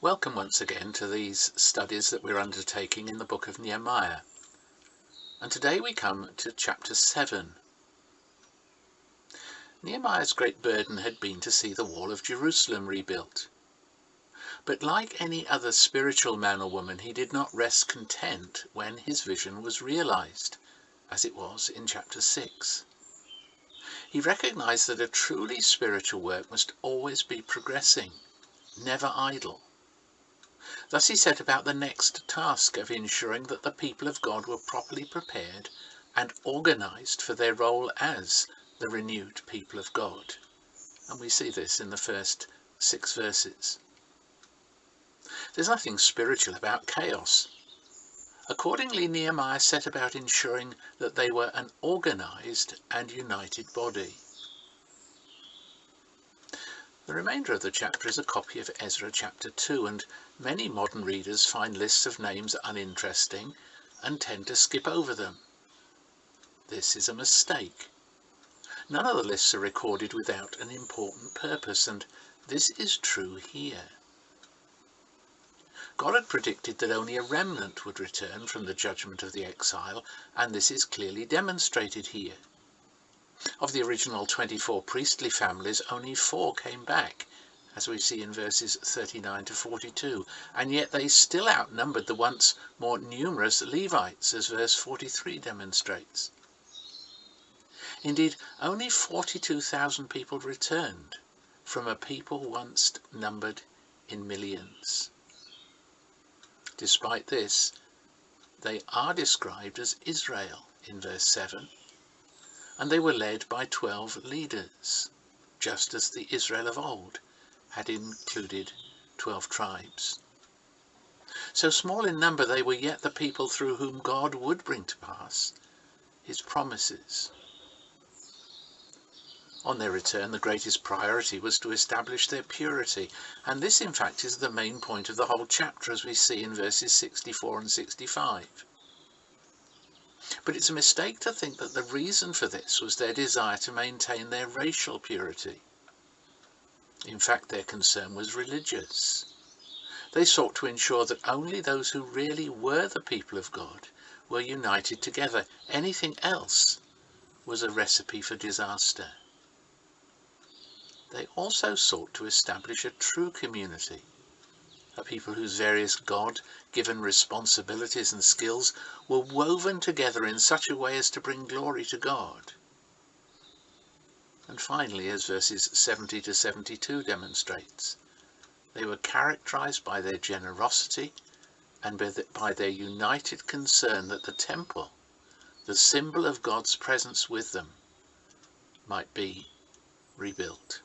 Welcome once again to these studies that we're undertaking in the book of Nehemiah. And today we come to chapter 7. Nehemiah's great burden had been to see the wall of Jerusalem rebuilt. But like any other spiritual man or woman, he did not rest content when his vision was realized, as it was in chapter 6. He recognized that a truly spiritual work must always be progressing, never idle. Thus he set about the next task of ensuring that the people of God were properly prepared and organized for their role as the renewed people of God. And we see this in the first 6 verses. There's nothing spiritual about chaos. Accordingly, Nehemiah set about ensuring that they were an organized and united body. The remainder of the chapter is a copy of Ezra chapter 2, and many modern readers find lists of names uninteresting and tend to skip over them. This is a mistake. None of the lists are recorded without an important purpose, and this is true here. God had predicted that only a remnant would return from the judgment of the exile, and this is clearly demonstrated here. Of the original 24 priestly families, only 4 came back, as we see in verses 39 to 42, and yet they still outnumbered the once more numerous Levites, as verse 43 demonstrates. Indeed, only 42,000 people returned from a people once numbered in millions. Despite this, they are described as Israel in verse 7. And they were led by 12 leaders, just as the Israel of old had included 12 tribes. So small in number, they were yet the people through whom God would bring to pass his promises. On their return, the greatest priority was to establish their purity, and this in fact is the main point of the whole chapter, as we see in verses 64 and 65. But it's a mistake to think that the reason for this was their desire to maintain their racial purity. In fact, their concern was religious. They sought to ensure that only those who really were the people of God were united together. Anything else was a recipe for disaster. They also sought to establish a true community, a people whose various God-given responsibilities and skills were woven together in such a way as to bring glory to God. And finally, as verses 70 to 72 demonstrates, they were characterized by their generosity and by their united concern that the temple, the symbol of God's presence with them, might be rebuilt.